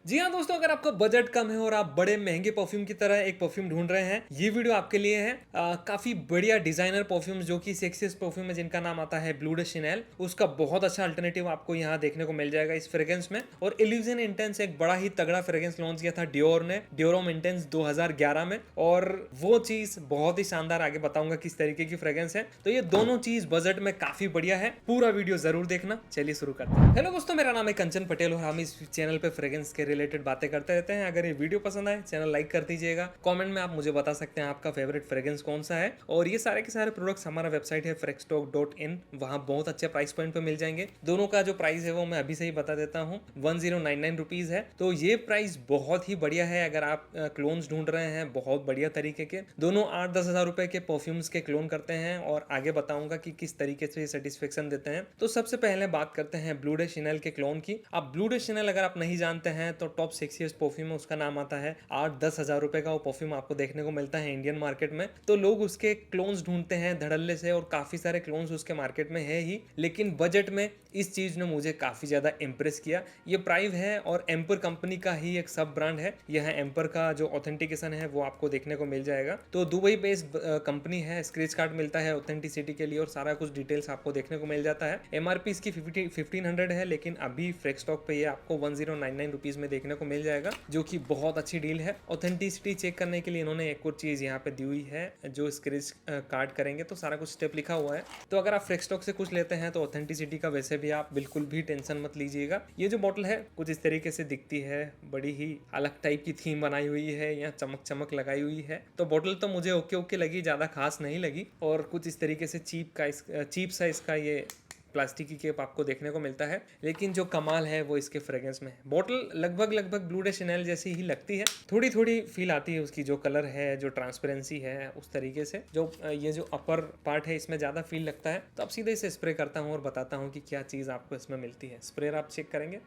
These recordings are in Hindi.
जी हाँ दोस्तों, अगर आपका बजट कम है और आप बड़े महंगे परफ्यूम की तरह एक परफ्यूम ढूंढ रहे हैं, ये वीडियो आपके लिए है। काफी बढ़िया डिजाइनर परफ्यूम जो कि सेक्सियस परफ्यूम है, जिनका नाम आता है ब्लू डे शैनेल। उसका बहुत अच्छा अल्टरनेटिव आपको यहाँ देखने को मिल जाएगा इस फ्रेग्रेंस में। और इल्यूजन इंटेंस एक बड़ा ही तगड़ा फ्रेग्रेंस लॉन्च किया था डियोर ने, डियोरम इंटेंस 2011 में, और वो चीज बहुत ही शानदार, आगे बताऊंगा किस तरीके की फ्रेग्रेंस है। तो ये दोनों चीज बजट में काफी बढ़िया है। पूरा वीडियो जरूर देखना। चलिए शुरू करते हैं। हेलो दोस्तों, मेरा नाम है कंचन पटेल और हम इस चैनल पे फ्रेग्रेंस के रिलेटेड बातें करते रहते हैं। अगर ये वीडियो पसंद आए, चैनल लाइक कर दीजिएगा। कमेंट में आप मुझे बता सकते हैं आपका फेवरेट फ्रेग्रेंस कौन सा है। और ये सारे के सारे प्रोडक्ट्स हमारा वेबसाइट है frexstock.in, वहाँ बहुत अच्छे प्राइस पॉइंट पे मिल जाएंगे। दोनों का जो प्राइस है वो मैं अभी से ही बता देता हूँ, 1099 रुपीज है। तो ये प्राइस बहुत ही बढ़िया है अगर आप क्लोन्स ढूंढ रहे हैं बहुत बढ़िया तरीके के। दोनों 8-10 हज़ार रुपए के परफ्यूम्स के क्लोन करते हैं और आगे बताऊंगा कि किस तरीके से सेटिस्फेक्शन देते हैं। तो सबसे पहले बात करते हैं ब्लू डे शैनेल के क्लोन की। अब ब्लू डे शैनेल अगर आप नहीं जानते हैं तो टॉप सेक्सियस परफ्यूम है, उसका नाम आता है। 8-10 हज़ार रुपए का वो परफ्यूम आपको देखने को मिलता है इंडियन मार्केट में। तो लोग उसके क्लोन्स ढूंढते हैं धड़ल्ले से और काफी सारे क्लोन्स उसके मार्केट में है ही, लेकिन बजट में इस चीज ने मुझे काफी ज्यादा इंप्रेस किया। ये प्राइव है और एम्पर कंपनी का ही एक सब ब्रांड है। यह एम्पर का जो ऑथेंटिकेशन है वो आपको देखने को मिल जाएगा। तो दुबई बेस्ड कंपनी है, स्क्रैच कार्ड मिलता है ऑथेंटिसिटी के लिए और सारा कुछ डिटेल्स आपको देखने को मिल जाता है। एमआरपी इसकी 1500 है, लेकिन अभी फ्रेक्सटॉक पे ये आपको 1099 रुपीज में देखने को मिल जाएगा, जो कि बहुत अच्छी डील है। ऑथेंटिसिटी चेक करने के लिए इन्होंने एक और चीज यहाँ पे दी हुई है, जो स्क्रैच कार्ड करेंगे तो सारा कुछ स्टेप लिखा हुआ है। तो अगर आप फ्रेक्सटॉक से कुछ लेते हैं तो ऑथेंटिसिटी का वैसे भी आप बिल्कुल भी टेंशन मत लीजिएगा। ये जो बोतल है कुछ इस तरीके से दिखती है, बड़ी ही अलग टाइप की थीम बनाई हुई है, यहाँ चमक चमक लगाई हुई है। तो बोतल तो मुझे ओके ओके लगी, ज्यादा खास नहीं लगी। और कुछ इस तरीके से चीप सा इसका ये प्लास्टिक की केप आपको देखने को मिलता है। लेकिन जो कमाल है वो इसके फ्रेग्रेंस में है। बोतल लगभग ब्लू डे शैनेल जैसी ही लगती है, थोड़ी थोड़ी फील आती है उसकी, जो कलर है, जो ट्रांसपेरेंसी है, उस तरीके से। जो ये जो अपर पार्ट है इसमें ज़्यादा फील लगता है। तो अब सीधे इसे स्प्रे करता हूँ और बताता हूँ कि क्या चीज़ आपको इसमें मिलती है। स्प्रेयर आप चेक करेंगे,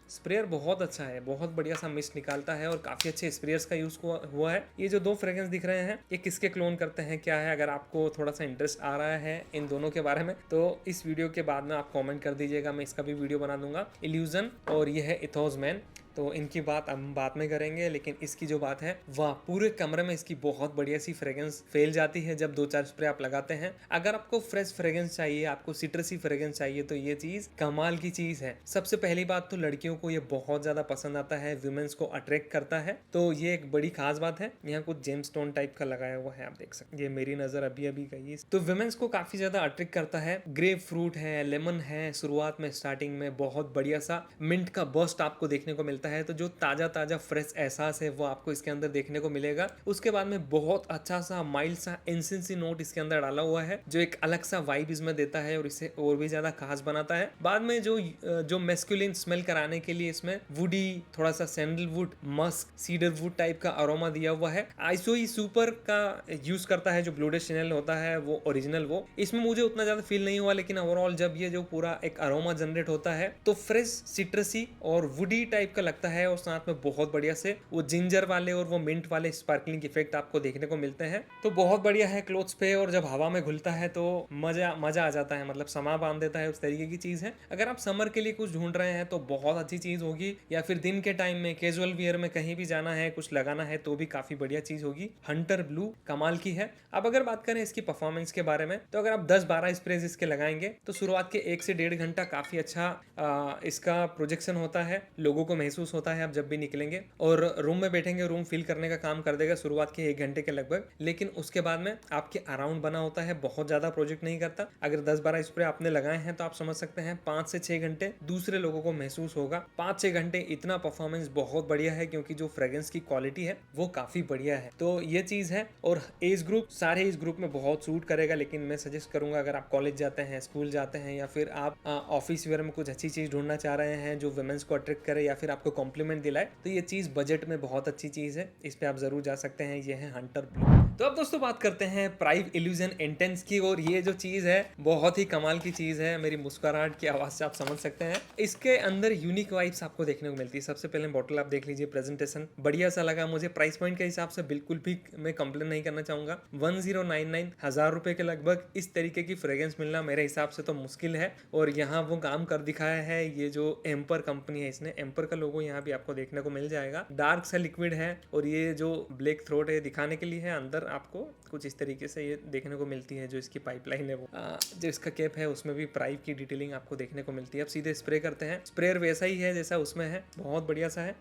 स्प्रेयर बहुत अच्छा है, बहुत बढ़िया सा मिस्ट निकालता है और काफ़ी अच्छे स्प्रेयर्स का यूज़ हुआ है। ये जो दो फ्रेग्रेंस दिख रहे हैं ये किसके क्लोन करते हैं क्या है, अगर आपको थोड़ा सा इंटरेस्ट आ रहा है इन दोनों के बारे में तो इस वीडियो के बाद में आप कमेंट कर दीजिएगा, मैं इसका भी वीडियो बना दूंगा। इल्यूजन और ये है इथोज मैन। तो इनकी बात हम बाद में करेंगे, लेकिन इसकी जो बात है वह पूरे कमरे में इसकी बहुत बढ़िया सी फ्रेग्रेंस फैल जाती है जब 2-4 स्प्रे आप लगाते हैं। अगर आपको फ्रेश फ्रेग्रेंस चाहिए, आपको सिट्रसी फ्रेग्रेंस चाहिए, तो ये चीज कमाल की चीज है। सबसे पहली बात तो लड़कियों को ये बहुत ज्यादा पसंद आता है, वुमेन्स को अट्रैक्ट करता है, तो ये एक बड़ी खास बात है। यहाँ कुछ जेम स्टोन टाइप का लगाया हुआ है, आप देख सकते हैं। ये मेरी नजर अभी अभी गई, तो वुमेन्स को काफी ज्यादा अट्रैक्ट करता है। ग्रेप फ्रूट है, लेमन है, शुरुआत में स्टार्टिंग में बहुत बढ़िया सा मिंट का बर्स्ट आपको देखने को मिलता है। तो जो ताजा ताजा फ्रेश एहसास है वो आपको इसके अंदर देखने को मिलेगा। उसके बाद में बहुत अच्छा सा माइल्ड सा इंसेंसी नोट इसके अंदर डाला हुआ है, जो एक अलग सा वाइब इसमें देता है और इसे और भी ज्यादा खास बनाता है। बाद में जो मैस्कुलिन स्मेल कराने के लिए इसमें वुडी, थोड़ा सा sandalwood, Musk, cedar would type का अरोमा दिया हुआ है। आइसोई सुपर का यूज करता है जो ब्लू डे शैनेल होता है वो ओरिजिनल, वो इसमें मुझे उतना ज्यादा फील नहीं हुआ, लेकिन ओवरऑल जब ये जो पूरा एक अरोमा जनरेट होता है तो फ्रेश, सिट्रसी और वुडी टाइप का लगता है। और साथ में बहुत बढ़िया से वो जिंजर वाले और वो मिंट वाले स्पार्कलिंग इफेक्ट आपको देखने को मिलते हैं। तो बहुत बढ़िया है क्लोथ्स पे, और जब हवा में घुलता है तो मजा मजा आ जाता है, मतलब समा बांध देता है, उस तरीके की चीज है। अगर आप समर के लिए कुछ ढूंढ रहे हैं तो बहुत अच्छी चीज होगी, या फिर दिन के टाइम में कैजुअल वियर में कहीं भी जाना है, कुछ लगाना है, तो भी काफी बढ़िया चीज होगी। हंटर ब्लू कमाल की है। अब अगर बात करें इसकी परफॉर्मेंस के बारे में, तो अगर आप 10-12 स्प्रेज इसके लगाएंगे तो शुरुआत के 1 से 1.5 घंटा काफी अच्छा इसका प्रोजेक्शन होता है, लोगों को महसूस होता है आप जब भी निकलेंगे और रूम में बैठेंगे, रूम फील करने का काम कर देगा शुरुआत के 1 घंटे के लगभग। लेकिन उसके बाद में आपके अराउंड बना होता है, बहुत ज्यादा प्रोजेक्ट नहीं करता। अगर 10-12 स्प्रे आपने लगाए हैं तो आप समझ सकते हैं 5 से 6 घंटे दूसरे लोगों को महसूस होगा। 5-6 घंटे इतना परफॉर्मेंस बहुत बढ़िया है, क्योंकि जो फ्रेग्रेंस की क्वालिटी है वो काफी बढ़िया है। तो ये चीज है। और एज ग्रुप, सारे एज ग्रुप में बहुत सूट करेगा, लेकिन मैं सजेस्ट करूंगा अगर आप कॉलेज जाते हैं, स्कूल जाते हैं, या फिर आप ऑफिस वेयर में कुछ अच्छी चीज ढूंढना चाह रहे हैं जो वुमेन्स को अट्रैक्ट करे, या फिर आपको आपको कॉम्प्लीमेंट दिलाए, तो ये चीज़ बजट में बहुत अच्छी चीज़ है, इस पे आप ज़रूर जा सकते हैं। ये है हंटर ब्लू। तो अब दोस्तों बात करते हैं प्राइव इल्यूजन इंटेंस की, और ये जो चीज़ है बहुत ही कमाल की चीज़ है। मेरी मुस्कुराहट की आवाज़ से आप समझ सकते हैं। इसके अंदर यूनिक वाइब्स आपको देखने को मिलती है। सबसे पहले बॉटल आप देख लीजिए, प्रेजेंटेशन बढ़िया सा लगा मुझे। प्राइस पॉइंट के हिसाब से बिल्कुल भी मैं कंप्लेन नहीं करना चाहूँगा। 1099 हज़ार रुपये के लगभग इस तरीके की फ्रेग्रेंस मिलना मेरे हिसाब से तो मुश्किल है, और यहाँ वो काम कर दिखाया है। ये जो एम्पर कंपनी है, इसने एम्पर का लोगो यहाँ भी आपको देखने को मिल जाएगा। डार्क सा लिक्विड है, और ये जो ब्लैक थ्रोट है दिखाने के लिए है। अंदर आपको कुछ इस तरीके से ये देखने को मिलती है। जो इसकी पाइपलाइन है वो जो इसका कैप है उसमें भी प्राइव की डिटेलिंग आपको देखने को मिलती है। अब सीधे स्प्रे करते हैं। स्प्रेयर वैसा ही है जैसा उसमें है, बहुत बढ़िया सा है।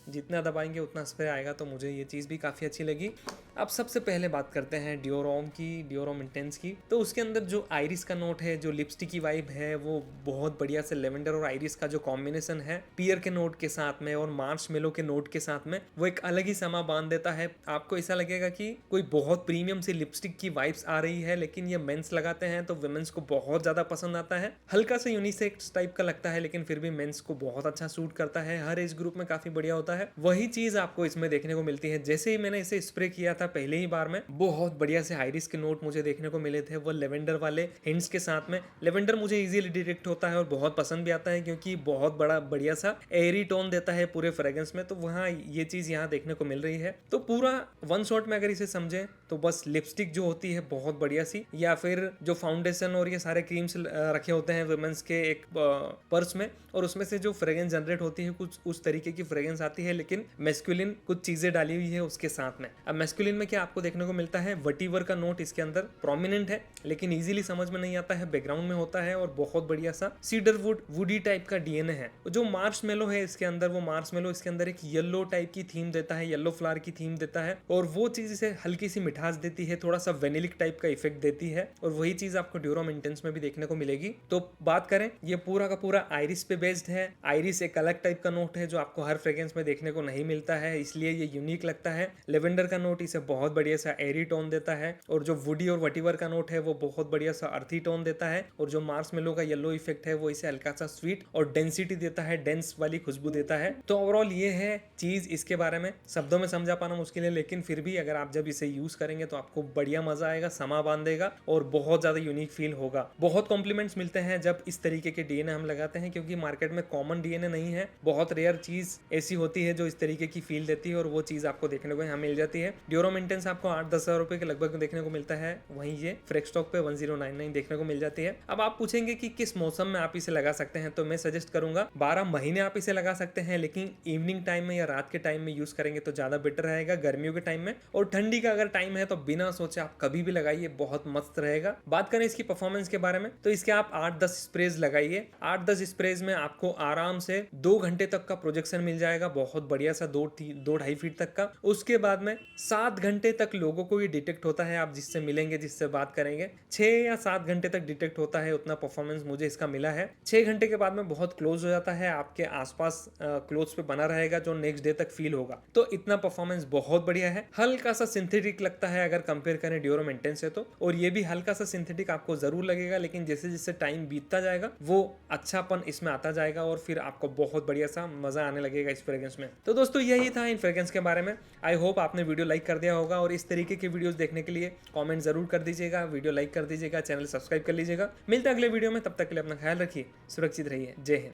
जितना दबाएंगे उतना स्प्रे आएगा, तो मुझे ये चीज़ भी काफ़ी अच्छी लगी। अब सबसे पहले बात करते हैं डियोरोम की, डियोरोम इंटेंस की। तो उसके अंदर जो आइरिस का नोट है, जो लिपस्टिक की वाइब है, वो बहुत बढ़िया से लेवेंडर और आइरिस का जो कॉम्बिनेशन है पियर के नोट के साथ में और मार्शमेलो के नोट के साथ में, वो एक अलग ही समा बांध देता है। आपको ऐसा लगेगा कि कोई बहुत प्रीमियम सी लिपस्टिक की वाइब्स आ रही है, लेकिन ये मेंस लगाते हैं तो वुमेन्स को बहुत ज़्यादा पसंद आता है। हल्का सा यूनिसेक्स टाइप का लगता है, लेकिन फिर भी मेंस को बहुत अच्छा सूट करता है। हर एज ग्रुप में काफ़ी बढ़िया होता है। वही चीज़ आपको इसमें देखने को मिलती है। जैसे ही मैंने इसे स्प्रे किया था पहले ही बार में, बहुत बढ़िया से आइरिस के नोट मुझे देखने को मिले थे, वो लेवेंडर वाले हिंट्स के साथ में। लेवेंडर मुझे इजीली डिटेक्ट होता है और बहुत पसंद भी आता है, क्योंकि बहुत बड़ा बढ़िया सा एयरी टोन देता है पूरे फ्रेग्रेंस में। तो वहाँ ये चीज़ यहाँ देखने को मिल रही है। तो पूरा वन शॉट में अगर इसे समझें तो बस लिपस्टिक जो होती है बहुत बढ़िया सी, या फिर जो फाउंडेशन और ये सारे क्रीम्स रखे होते हैं वुमेन्स के एक पर्स में, और उसमें से जो फ्रेग्रेंस जनरेट होती है कुछ उस तरीके की फ्रेग्रेंस आती है, लेकिन मैस्कुलिन कुछ चीज़ें डाली हुई है उसके साथ में। अब मैस्कुलिन में क्या आपको देखने को मिलता है, वटीवर का नोट इसके अंदर प्रोमिनेंट है, लेकिन इजीली समझ में नहीं आता है, बैकग्राउंड में होता है। और बहुत बढ़िया सा सीडर वुड वुडी टाइप का डीएनए है। जो मार्शमेलो है इसके अंदर, वो मार्शमेलो इसके अंदर एक येलो टाइप की थीम देता है, येलो फ्लावर की थीम देता है, और वो चीज़ इसे हल्की सी मिठास देती है, थोड़ा सा वेनिलिक टाइप का इफेक्ट देती है। और वही चीज़ आपको ड्यूरोम इंटेंस में भी देखने को मिलेगी। तो बात करें, ये पूरा का पूरा आइरिस पे बेस्ड है। आइरिस एक अलग टाइप का नोट है जो आपको हर फ्रेग्रेंस में देखने को नहीं मिलता है, इसलिए ये यूनिक लगता है। लेवेंडर का नोट इसे बहुत बढ़िया सा एरी टोन देता है, और जो वुडी और वटीवर का नोट है वो बहुत बढ़िया सा अर्थी टोन देता है, और जो मार्शमेलो का येलो इफेक्ट है वो इसे हल्का सा स्वीट और डेंसिटी देता है, डेंस वाली खुशबू देता है। तो ओवरऑल ये है चीज। इसके बारे में शब्दों में समझा पाना मुश्किल है, लेकिन फिर भी अगर आप जब इसे यूज करेंगे तो आपको बढ़िया मजा आएगा, समा बांधेगा और बहुत ज्यादा यूनिक फील होगा। बहुत कॉम्प्लीमेंट्स मिलते हैं जब इस तरीके के डीएनए हम लगाते हैं, क्योंकि मार्केट में कॉमन डीएनए नहीं है। बहुत रेयर चीज ऐसी होती है जो इस तरीके की फील देती है, और वो चीज आपको देखने को यहाँ मिल जाती है। ड्यूरोम इंटेंस आपको 8-10 हज़ार रुपए के लगभग देखने को मिलता है, वहीं ये फ्रेश स्टॉक पे 1099 देखने को मिल जाती है। अब आप पूछेंगे कि किस मौसम में आप इसे लगा सकते हैं, तो मैं सजेस्ट करूंगा 12 महीने आप इसे लगा सकते हैं, लेकिन इवनिंग टाइम में या रात के टाइम में यूज करेंगे तो ज्यादा बेटर रहेगा, गर्मियों के टाइम में। और ठंडी का अगर टाइम है तो बिना सोचे आप कभी भी लगाइए, बहुत मस्त रहेगा। बात करें इसकी परफॉर्मेंस के बारे में, तो इसके आप 8-10 स्प्रेज लगाइए। 8-10 स्प्रेज में आपको आराम से 2 घंटे तक का प्रोजेक्शन मिल जाएगा, बहुत बढ़िया सा 2-2.5 फीट तक का। उसके बाद में 7 घंटे तक लोगों को ये डिटेक्ट होता है, आप जिससे मिलेंगे जिससे बात करेंगे 6 या 7 घंटे तक डिटेक्ट होता है, उतना परफॉर्मेंस मुझे इसका मिला है। 6 घंटे के बाद में बहुत क्लोज हो जाता है, आपके आसपास क्लोज पे बना रहेगा, जो नेक्स्ट डे तक फील होगा। तो इतना परफॉर्मेंस बहुत बढ़िया है। हल्का सा सिंथेटिक लगता है अगर कंपेयर करें ड्यूरोम इंटेंस से तो, और ये भी हल्का सा सिंथेटिक आपको जरूर लगेगा, लेकिन जैसे जैसे टाइम बीतता जाएगा वो अच्छापन इसमें आता जाएगा, और फिर आपको बहुत बढ़िया सा मजा आने लगेगा इस फ्रेग्रेंस में। तो दोस्तों यही था इन फ्रेग्रेंस के बारे में। आई होप आपने वीडियो लाइक कर दिया होगा, और इस तरीके के वीडियोस देखने के लिए कमेंट जरूर कर दीजिएगा, वीडियो लाइक कर दीजिएगा, चैनल सब्सक्राइब कर लीजिएगा। मिलते हैं अगले वीडियो में, तब तक के लिए अपना ख्याल रखिए, सुरक्षित रहिए। जय हिंद।